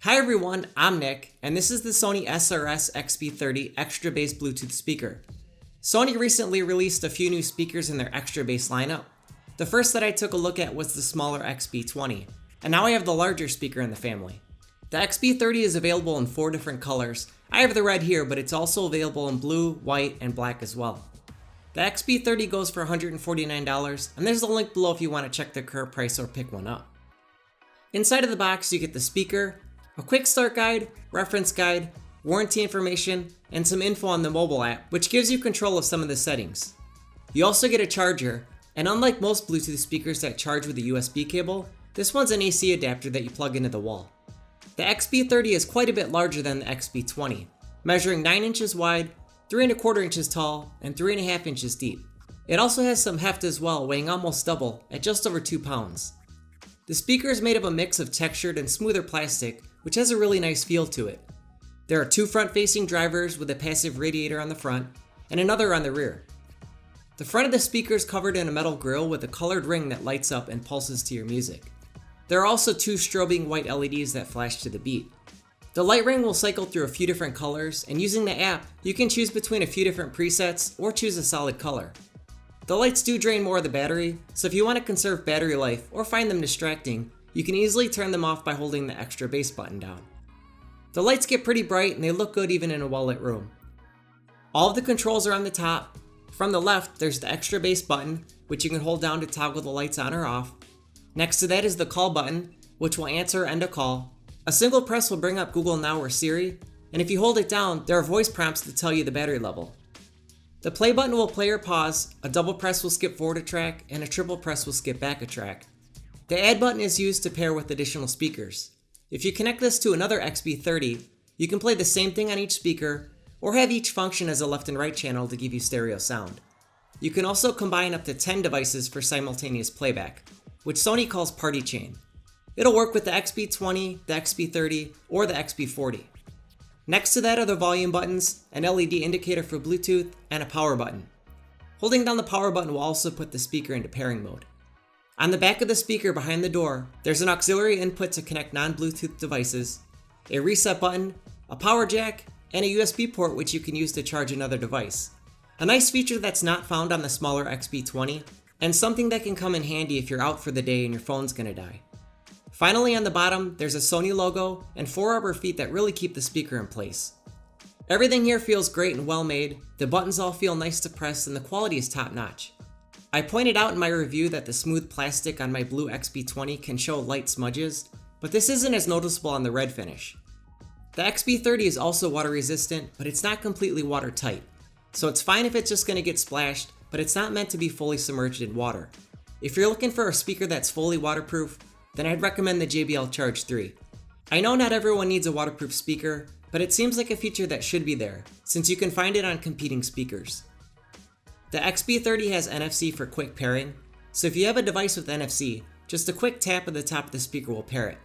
Hi everyone, I'm Nick, and this is the Sony SRS XB30 extra bass Bluetooth speaker. Sony recently released a few new speakers in their extra bass lineup. The first that I took a look at was the smaller XB20, and now I have the larger speaker in the family. The XB30 is available in 4 different colors. I have the red here, but it's also available in blue, white, and black as well. The XB30 goes for $149, and there's a link below if you want to check the current price or pick one up. Inside of the box, you get the speaker, a quick start guide, reference guide, warranty information, and some info on the mobile app, which gives you control of some of the settings. You also get a charger, and unlike most Bluetooth speakers that charge with a USB cable, this one's an AC adapter that you plug into the wall. The XB30 is quite a bit larger than the XB20, measuring 9 inches wide, 3¼ inches tall, and 3½ inches deep. It also has some heft as well, weighing almost double at just over 2 pounds. The speaker is made of a mix of textured and smoother plastic, which has a really nice feel to it. There are 2 front-facing drivers with a passive radiator on the front and another on the rear. The front of the speaker is covered in a metal grille with a colored ring that lights up and pulses to your music. There are also 2 strobing white LEDs that flash to the beat. The light ring will cycle through a few different colors, and using the app, you can choose between a few different presets or choose a solid color. The lights do drain more of the battery, so if you want to conserve battery life or find them distracting, you can easily turn them off by holding the extra bass button down. The lights get pretty bright and they look good even in a well-lit room. All of the controls are on the top. From the left, there's the extra bass button, which you can hold down to toggle the lights on or off. Next to that is the call button, which will answer or end a call. A single press will bring up Google Now or Siri, and if you hold it down, there are voice prompts to tell you the battery level. The play button will play or pause, a double press will skip forward a track, and a triple press will skip back a track. The add button is used to pair with additional speakers. If you connect this to another XB30, you can play the same thing on each speaker, or have each function as a left and right channel to give you stereo sound. You can also combine up to 10 devices for simultaneous playback, which Sony calls Party Chain. It'll work with the XB20, the XB30, or the XB40. Next to that are the volume buttons, an LED indicator for Bluetooth, and a power button. Holding down the power button will also put the speaker into pairing mode. On the back of the speaker behind the door, there's an auxiliary input to connect non-Bluetooth devices, a reset button, a power jack, and a USB port which you can use to charge another device. A nice feature that's not found on the smaller XB20, and something that can come in handy if you're out for the day and your phone's gonna die. Finally, on the bottom, there's a Sony logo and 4 rubber feet that really keep the speaker in place. Everything here feels great and well made, the buttons all feel nice to press, and the quality is top notch. I pointed out in my review that the smooth plastic on my blue XB20 can show light smudges, but this isn't as noticeable on the red finish. The XB30 is also water resistant, but it's not completely watertight, so it's fine if it's just going to get splashed, but it's not meant to be fully submerged in water. If you're looking for a speaker that's fully waterproof, then I'd recommend the JBL Charge 3. I know not everyone needs a waterproof speaker, but it seems like a feature that should be there, since you can find it on competing speakers. The XB30 has NFC for quick pairing, so if you have a device with NFC, just a quick tap at the top of the speaker will pair it.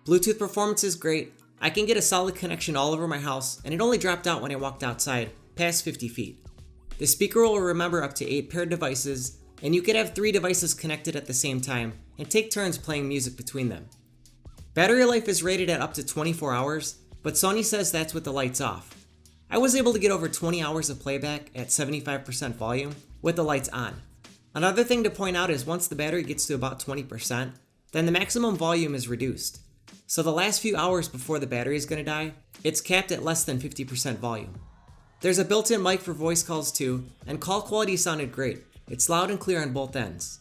Bluetooth performance is great. I can get a solid connection all over my house, and it only dropped out when I walked outside, past 50 feet. The speaker will remember up to 8 paired devices, and you could have 3 devices connected at the same time and take turns playing music between them. Battery life is rated at up to 24 hours, but Sony says that's with the lights off. I was able to get over 20 hours of playback at 75% volume with the lights on. Another thing to point out is once the battery gets to about 20%, then the maximum volume is reduced. So the last few hours before the battery is going to die, it's capped at less than 50% volume. There's a built-in mic for voice calls too, and call quality sounded great. It's loud and clear on both ends.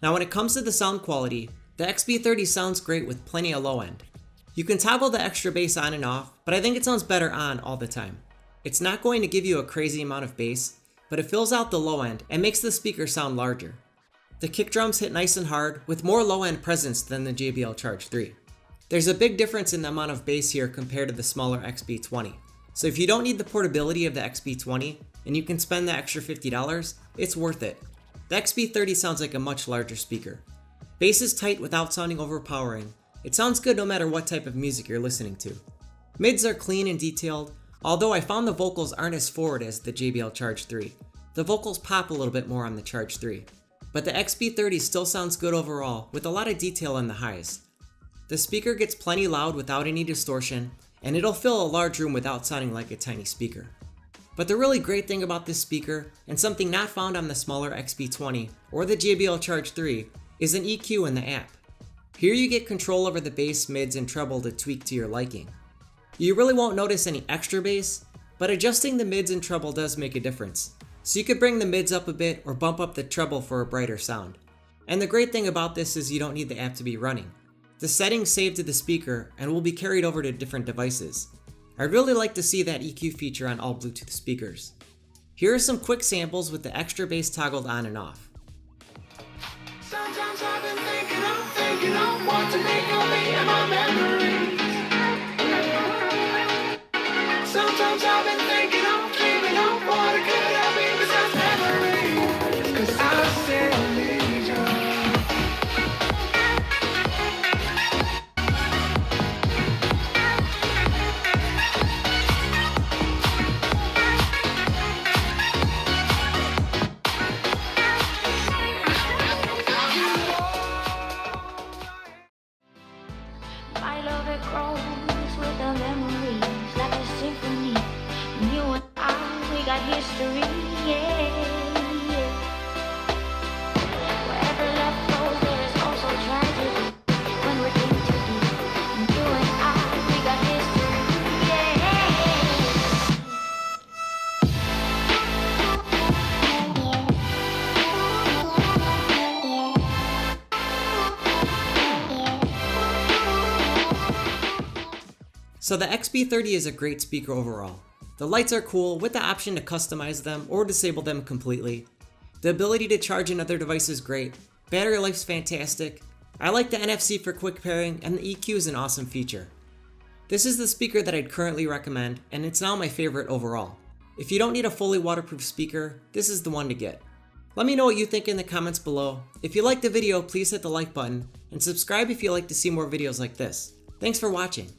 Now when it comes to the sound quality, the XB30 sounds great with plenty of low end. You can toggle the extra bass on and off, but I think it sounds better on all the time. It's not going to give you a crazy amount of bass, but it fills out the low end and makes the speaker sound larger. The kick drums hit nice and hard with more low end presence than the JBL Charge 3. There's a big difference in the amount of bass here compared to the smaller XB20. So if you don't need the portability of the XB20 and you can spend the extra $50, it's worth it. The XB30 sounds like a much larger speaker. Bass is tight without sounding overpowering. It sounds good no matter what type of music you're listening to. Mids are clean and detailed, although I found the vocals aren't as forward as the JBL Charge 3. The vocals pop a little bit more on the Charge 3. But the XB30 still sounds good overall, with a lot of detail on the highs. The speaker gets plenty loud without any distortion, and it'll fill a large room without sounding like a tiny speaker. But the really great thing about this speaker, and something not found on the smaller XB20 or the JBL Charge 3, is an EQ in the app. Here you get control over the bass, mids, and treble to tweak to your liking. You really won't notice any extra bass, but adjusting the mids and treble does make a difference. So you could bring the mids up a bit or bump up the treble for a brighter sound. And the great thing about this is you don't need the app to be running. The settings save to the speaker and will be carried over to different devices. I'd really like to see that EQ feature on all Bluetooth speakers. Here are some quick samples with the extra bass toggled on and off. Sometimes I've been thinking of what to make of me and my memories. Sometimes I've been thinking of keeping up what it could have been besides memories. 'Cause I still need you. My love, it grows with the memories like a symphony. You and I, we got history, yeah. Wherever love flows, there is also tragedy. When we're in too deep, you and I, we got history, yeah. So the XB30 is a great speaker overall. The lights are cool with the option to customize them or disable them completely. The ability to charge another device is great. Battery life's fantastic. I like the NFC for quick pairing, and the EQ is an awesome feature. This is the speaker that I'd currently recommend, and it's now my favorite overall. If you don't need a fully waterproof speaker, this is the one to get. Let me know what you think in the comments below. If you liked the video, please hit the like button, and subscribe if you'd like to see more videos like this. Thanks for watching.